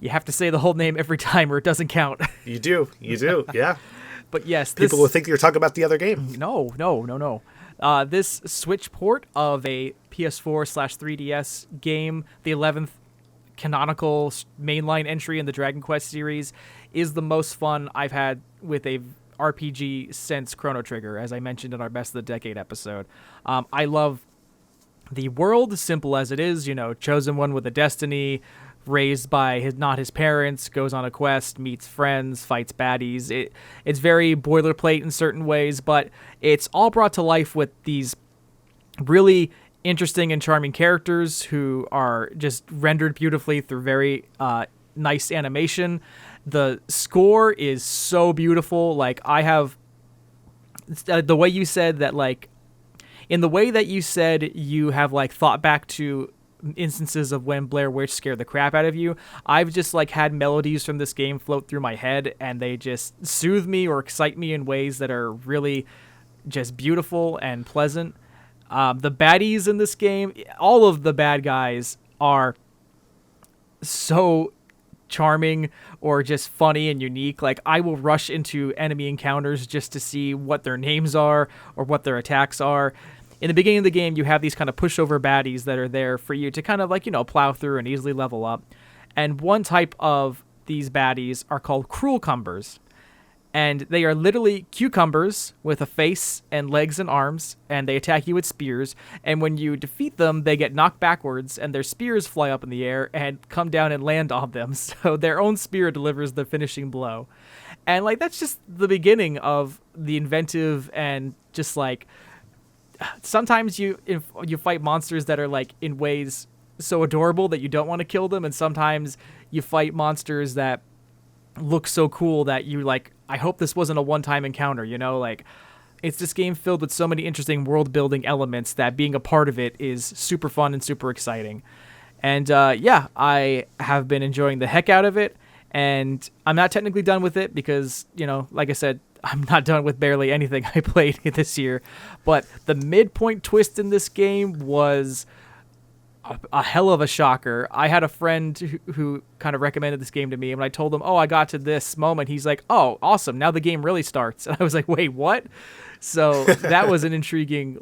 You have to say the whole name every time or it doesn't count. You do, yeah. But yes, people will think you're talking about the other game. No. This Switch port of a PS4/3DS game, the 11th canonical mainline entry in the Dragon Quest series, is the most fun I've had with a RPG since Chrono Trigger, as I mentioned in our Best of the Decade episode. I love the world, simple as it is, chosen one with a destiny, raised by not his parents, goes on a quest, meets friends, fights baddies. It's very boilerplate in certain ways, but it's all brought to life with these really interesting and charming characters who are just rendered beautifully through very nice animation. The score is so beautiful. Like, I have the way you said that, like, in the way that you said you have like thought back to instances of when Blair Witch scared the crap out of you, I've just like had melodies from this game float through my head, and they just soothe me or excite me in ways that are really just beautiful and pleasant. The baddies in this game, all of the bad guys are so charming or just funny and unique. Like, I will rush into enemy encounters just to see what their names are or what their attacks are. In the beginning of the game, you have these kind of pushover baddies that are there for you to kind of like, plow through and easily level up. And one type of these baddies are called cruel cumbers. And they are literally cucumbers with a face and legs and arms, and they attack you with spears. And when you defeat them, they get knocked backwards, and their spears fly up in the air and come down and land on them. So their own spear delivers the finishing blow. And like, that's just the beginning of the inventive and just like, sometimes you fight monsters that are like in ways so adorable that you don't want to kill them, and sometimes you fight monsters that look so cool that you like, I hope this wasn't a one-time encounter, like it's this game filled with so many interesting world building elements that being a part of it is super fun and super exciting. And I have been enjoying the heck out of it, and I'm not technically done with it because, like I said, I'm not done with barely anything I played this year, but the midpoint twist in this game was a hell of a shocker. I had a friend who kind of recommended this game to me, and when I told him, I got to this moment, he's like, oh, awesome, now the game really starts. And I was like, wait, what? So that was an intriguing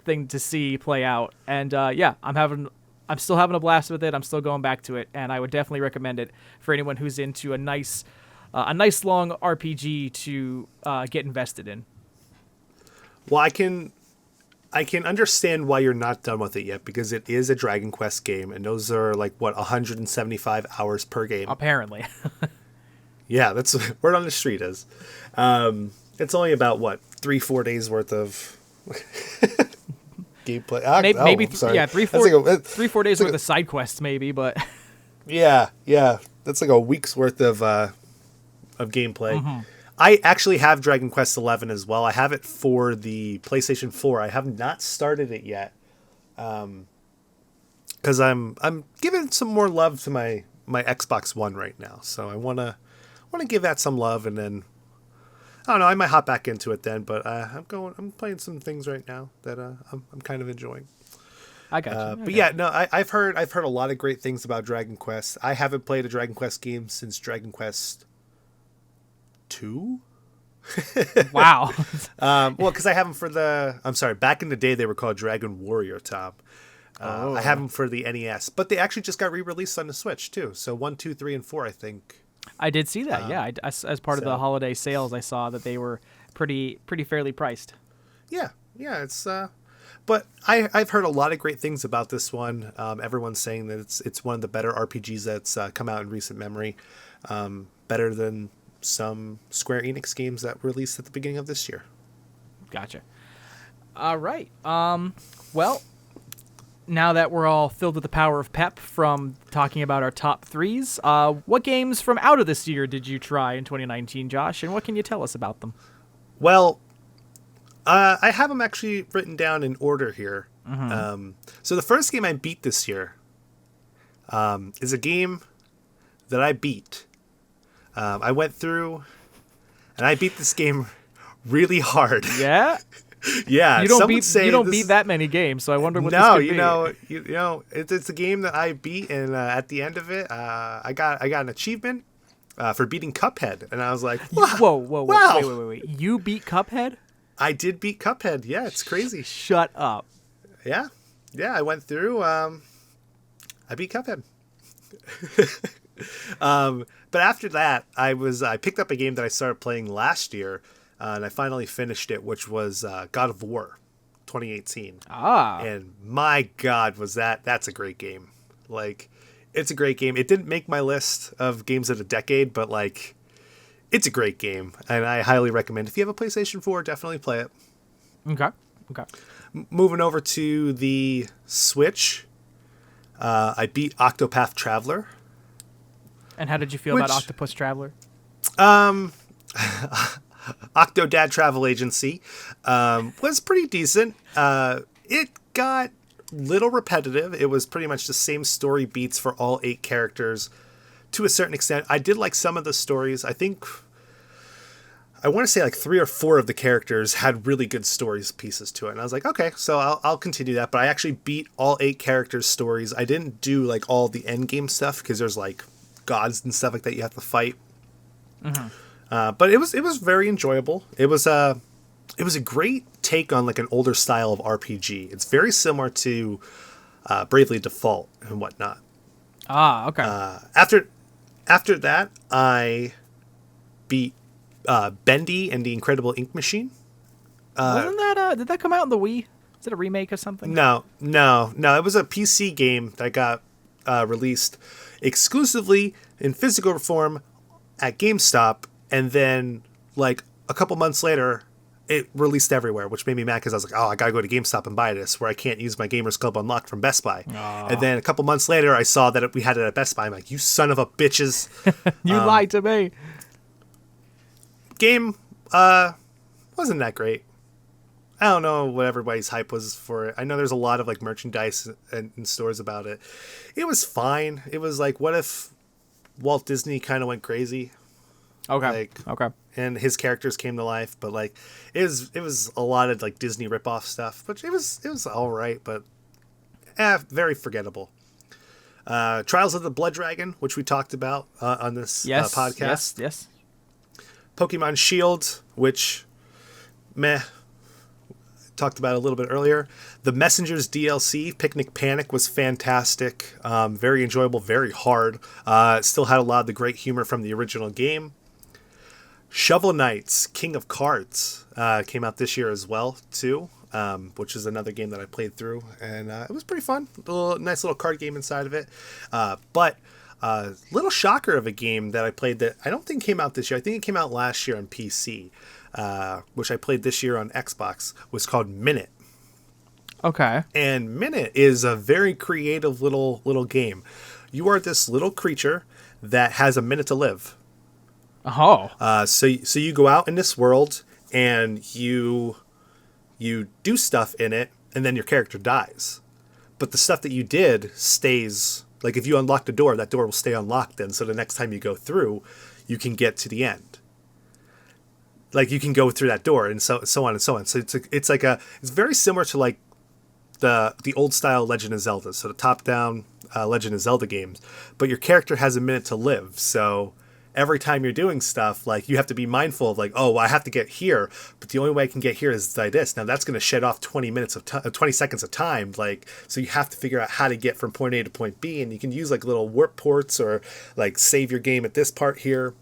thing to see play out. And I'm still having a blast with it. I'm still going back to it, and I would definitely recommend it for anyone who's into a nice long RPG to get invested in. Well, I can understand why you're not done with it yet, because it is a Dragon Quest game, and those are 175 hours per game. Apparently. Yeah, that's word on the street is. It's only about 3-4 days worth of gameplay. Maybe 3-4 days worth of side quests, maybe, but yeah, that's like a week's worth of gameplay. Mm-hmm. I actually have Dragon Quest XI as well. I have it for the PlayStation 4. I have not started it yet, because I'm giving some more love to my Xbox One right now. So I wanna give that some love, and then I don't know. I might hop back into it then. But I'm playing some things right now that I'm kind of enjoying. I got you. But yeah, no, I've heard a lot of great things about Dragon Quest. I haven't played a Dragon Quest game since Dragon Quest 2. Wow. Well, because I have them for I'm sorry, back in the day they were called Dragon Warrior, Tom. I have them for the NES, but they actually just got re-released on the Switch too. So 1, 2, 3, and 4, I think. I did see that. Yeah, as part of the holiday sales, I saw that they were pretty fairly priced. Yeah, it's. But I've heard a lot of great things about this one. Everyone's saying that it's one of the better RPGs that's come out in recent memory. Better than some Square Enix games that were released at the beginning of this year. Gotcha. All right. Well, now that we're all filled with the power of pep from talking about our top threes, what games from out of this year did you try in 2019, Josh, and what can you tell us about them? Well, I have them actually written down in order here. So the first game I beat this year is a game that I beat. I went through and I beat this game really hard. Yeah? Yeah. You don't beat that many games, so I wonder what this could be. No, it's a game that I beat, and at the end of it, I got an achievement for beating Cuphead, and I was like, Whoa, wow. wait. You beat Cuphead? I did beat Cuphead. Yeah, it's crazy. Shut up. Yeah, I went through. I beat Cuphead. But after that, I picked up a game that I started playing last year, and I finally finished it, which was God of War, 2018. And my God, that's a great game. Like, it's a great game. It didn't make my list of games of the decade, but like, it's a great game, and I highly recommend. If you have a PlayStation 4, definitely play it. Okay. Moving over to the Switch, I beat Octopath Traveler. And how did you feel about Octopus Traveler? Octodad Travel Agency was pretty decent. It got little repetitive. It was pretty much the same story beats for all 8 characters to a certain extent. I did like some of the stories. I want to say like 3 or 4 of the characters had really good stories pieces to it. And I was like, okay, so I'll continue that. But I actually beat all 8 characters' stories. I didn't do like all the end game stuff because there's like gods and stuff like that you have to fight. But it was very enjoyable. It was a great take on like an older style of RPG. It's very similar to Bravely Default and whatnot. Okay. After that, I beat Bendy and the Incredible Ink Machine. Wasn't that did that come out in the Wii? Is it a remake of something? No. It was a PC game that got released exclusively in physical form at GameStop, and then like a couple months later, it released everywhere, which made me mad because I was like, oh, I gotta go to GameStop and buy this, where I can't use my Gamers Club Unlocked from Best Buy. And then a couple months later, I saw that we had it at Best Buy. I'm like, you son of a bitches. You lied to me. Game wasn't that great. I don't know what everybody's hype was for it. I know there's a lot of like merchandise in stores about it. It was fine. It was like, what if Walt Disney kind of went crazy? Okay. And his characters came to life, but like it was a lot of like Disney ripoff stuff, but it was all right, but very forgettable. Trials of the Blood Dragon, which we talked about on this podcast. Yes. Pokemon Shield, which talked about a little bit earlier. The Messengers DLC, Picnic Panic, was fantastic. Very enjoyable, very hard. Still had a lot of the great humor from the original game. Shovel Knights, King of Cards, came out this year as well, too, which is another game that I played through, and it was pretty fun. Nice little card game inside of it. But little shocker of a game that I played that I don't think came out this year. I think it came out last year on PC, which I played this year on Xbox, was called Minute. Okay. And Minute is a very creative little game. You are this little creature that has a minute to live. Oh. So you go out in this world and you do stuff in it, and then your character dies. But the stuff that you did stays. Like if you unlock the door, that door will stay unlocked. Then, so the next time you go through, you can get to the end. Like you can go through that door, and so on and so on. So it's very similar to like the old style Legend of Zelda. So the top down Legend of Zelda games, but your character has a minute to live. So every time you're doing stuff, like you have to be mindful of like, oh, well, I have to get here, but the only way I can get here is by this. Now that's going to shed off 20 seconds of time. Like, so you have to figure out how to get from point A to point B, and you can use like little warp ports or like save your game at this part here.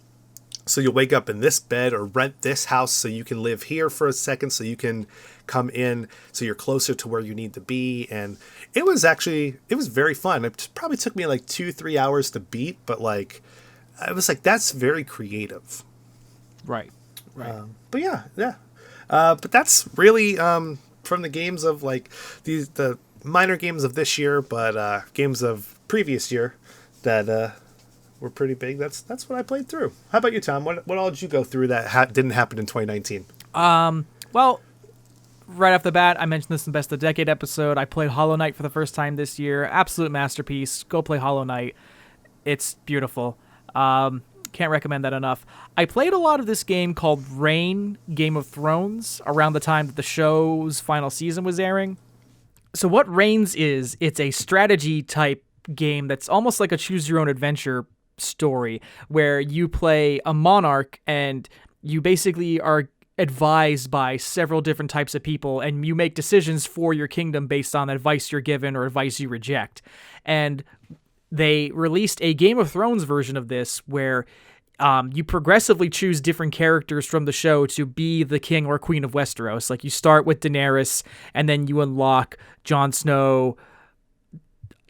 So you'll wake up in this bed or rent this house so you can live here for a second so you can come in so you're closer to where you need to be. And it was very fun. It probably took me like 2-3 hours to beat, but like, I was like, that's very creative. Right. But yeah. But that's really from the games of like the minor games of this year, but games of previous year that were pretty big. That's what I played through. How about you, Tom? What all did you go through that didn't happen in 2019? Well, right off the bat, I mentioned this in Best of the Decade episode. I played Hollow Knight for the first time this year. Absolute masterpiece. Go play Hollow Knight. It's beautiful. Can't recommend that enough. I played a lot of this game called Reign, Game of Thrones, around the time that the show's final season was airing. So what Reigns is, it's a strategy type game that's almost like a choose your own adventure story where you play a monarch and you basically are advised by several different types of people, and you make decisions for your kingdom based on advice you're given or advice you reject. And they released a Game of Thrones version of this where you progressively choose different characters from the show to be the king or queen of Westeros. Like you start with Daenerys, and then you unlock Jon Snow,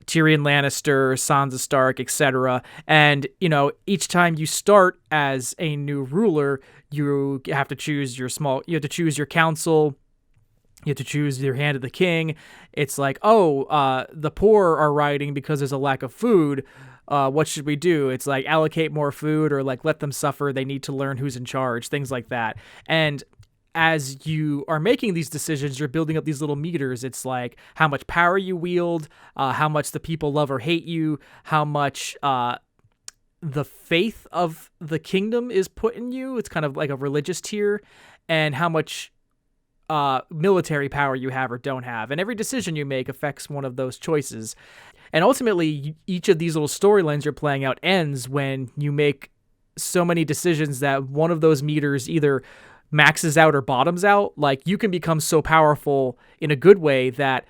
Tyrion Lannister, Sansa Stark, etc. And, you know, each time you start as a new ruler, you have to choose you have to choose your council. You have to choose your hand of the king. It's like, the poor are rioting because there's a lack of food. What should we do? It's like allocate more food or like let them suffer. They need to learn who's in charge, things like that. And as you are making these decisions, you're building up these little meters. It's like how much power you wield, how much the people love or hate you, how much the faith of the kingdom is put in you. It's kind of like a religious tier, and how much military power you have or don't have. And every decision you make affects one of those choices. And ultimately, each of these little storylines you're playing out ends when you make so many decisions that one of those meters either maxes out or bottoms out. Like you can become so powerful in a good way that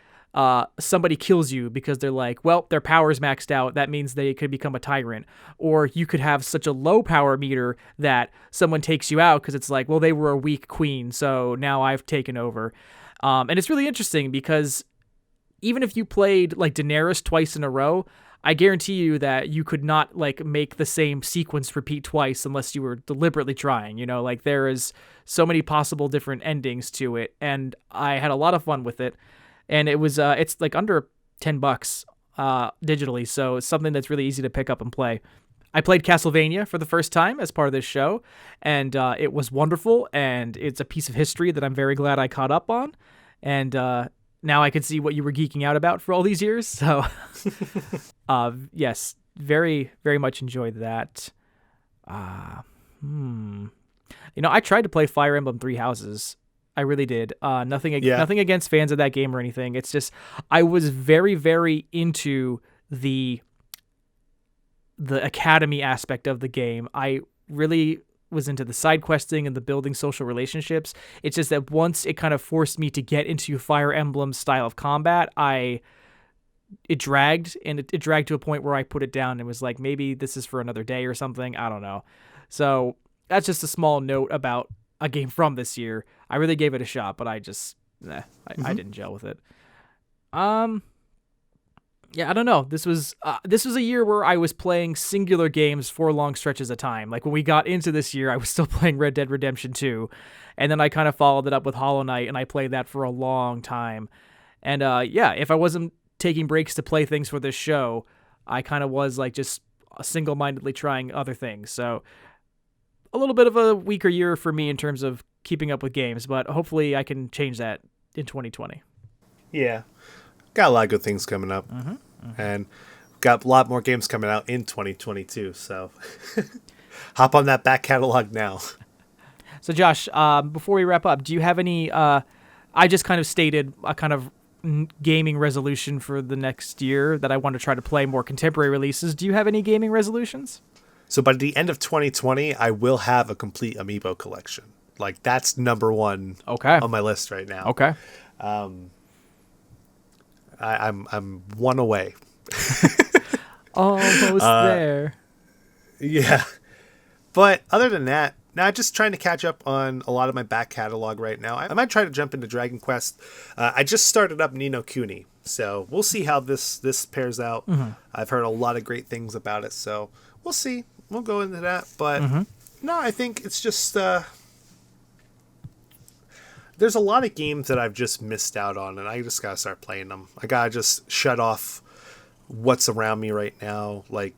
somebody kills you because they're like, well, their power's maxed out. That means they could become a tyrant. Or you could have such a low power meter that someone takes you out because it's like, well, they were a weak queen, so now I've taken over. And it's really interesting because even if you played like Daenerys twice in a row, I guarantee you that you could not like make the same sequence repeat twice unless you were deliberately trying. You know, like there is so many possible different endings to it, and I had a lot of fun with it. And it was it's like under $10 digitally, so it's something that's really easy to pick up and play. I played Castlevania for the first time as part of this show, and it was wonderful, and it's a piece of history that I'm very glad I caught up on. And now I can see what you were geeking out about for all these years. So, yes, very, very much enjoyed that. You know, I tried to play Fire Emblem Three Houses. I really did. Nothing against fans of that game or anything. It's just I was very, very into the academy aspect of the game. I really was into the side questing and the building social relationships. It's just that once it kind of forced me to get into Fire Emblem style of combat, it dragged, and it dragged to a point where I put it down and was like, maybe this is for another day or something. I don't know. So that's just a small note about a game from this year. I really gave it a shot, but I didn't gel with it. Yeah, I don't know. This was a year where I was playing singular games for long stretches of time. Like when we got into this year, I was still playing Red Dead Redemption 2, and then I kind of followed it up with Hollow Knight, and I played that for a long time. And if I wasn't taking breaks to play things for this show, I kind of was like just single-mindedly trying other things. So a little bit of a weaker year for me in terms of keeping up with games, but hopefully I can change that in 2020. Yeah. Got a lot of good things coming up. And got a lot more games coming out in 2022. So hop on that back catalog now. So Josh, before we wrap up, do you have any, I just kind of stated a kind of gaming resolution for the next year that I want to try to play more contemporary releases. Do you have any gaming resolutions? So by the end of 2020, I will have a complete amiibo collection. Like, that's number one on my list right now. Okay. I'm one away. Almost there. Yeah. But other than that, now just trying to catch up on a lot of my back catalog right now. I might try to jump into Dragon Quest. I just started up Ni no Kuni, so we'll see how this pairs out. I've heard a lot of great things about it, so we'll see. We'll go into that. But no, I think it's just there's a lot of games that I've just missed out on, and I just gotta start playing them. I gotta just shut off what's around me right now. Like,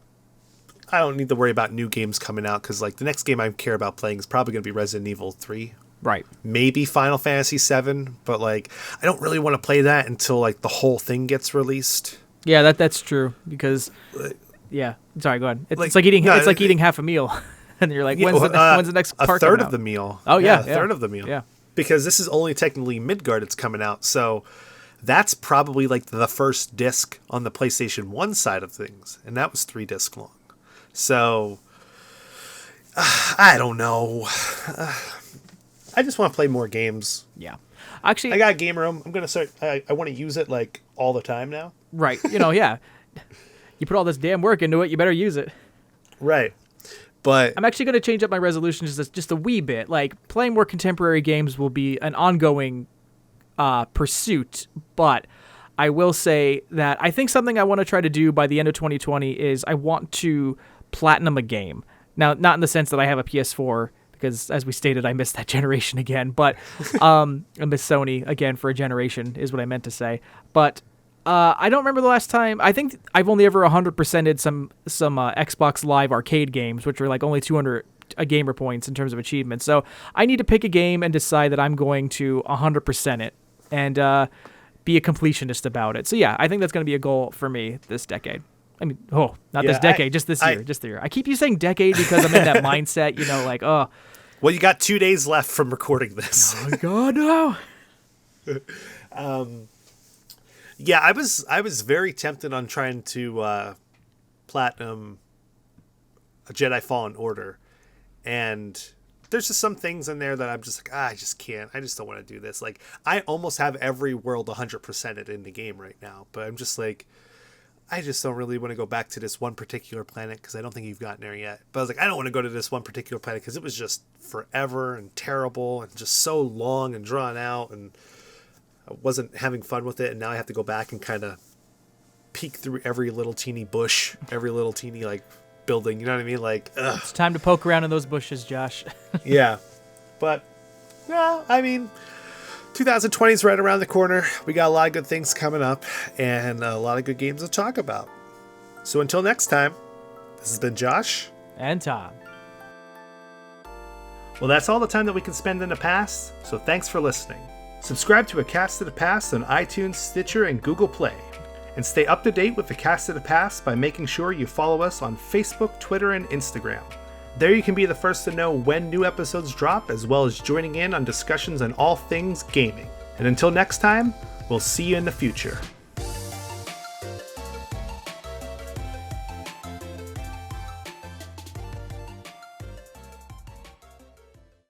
I don't need to worry about new games coming out because, like, the next game I care about playing is probably going to be Resident Evil 3. Right. Maybe Final Fantasy 7, but, like, I don't really want to play that until, like, the whole thing gets released. Yeah, that's true because, yeah. Sorry, go ahead. It's like eating half a meal, and you're like, when's the next part? A third of the meal. Oh yeah, a third of the meal. Yeah. Because this is only technically Midgard that's coming out, so that's probably like the first disc on the PlayStation 1 side of things, and that was 3 discs long. So, I don't know. I just want to play more games. Yeah. Actually, I got a game room. I'm going to start. I want to use it like all the time now. Right. Yeah. You put all this damn work into it, you better use it. Right. But I'm actually going to change up my resolution just a wee bit. Like, playing more contemporary games will be an ongoing pursuit, but I will say that I think something I want to try to do by the end of 2020 is I want to platinum a game. Now, not in the sense that I have a PS4, because as we stated, I missed that generation again, but I miss Sony again for a generation is what I meant to say. But I don't remember the last time. I think I've only ever 100%ed some Xbox Live arcade games, which were like only 200 gamer points in terms of achievements. So I need to pick a game and decide that I'm going to 100% it and be a completionist about it. So yeah, I think that's going to be a goal for me this decade. I mean, this decade, just this year. I keep you saying decade because I'm in that mindset, like, oh. Well, you got 2 days left from recording this. Oh, God, no. Yeah, I was very tempted on trying to platinum a Jedi Fallen Order, and there's just some things in there that I'm just like, I just can't. I just don't want to do this. Like, I almost have every world 100%ed in the game right now, but I'm just like, I just don't really want to go back to this one particular planet because I don't think you've gotten there yet. But I was like, I don't want to go to this one particular planet because it was just forever and terrible and just so long and drawn out, and I wasn't having fun with it. And now I have to go back and kind of peek through every little teeny bush, every little teeny like building. You know what I mean? Like, ugh. It's time to poke around in those bushes, Josh. Yeah, but yeah, I mean, 2020 is right around the corner. We got a lot of good things coming up and a lot of good games to talk about. So until next time, this has been Josh and Tom. Well, that's all the time that we can spend in the past, so thanks for listening. Subscribe to A Cast of the Past on iTunes, Stitcher, and Google Play. And stay up to date with A Cast of the Past by making sure you follow us on Facebook, Twitter, and Instagram. There you can be the first to know when new episodes drop, as well as joining in on discussions on all things gaming. And until next time, we'll see you in the future.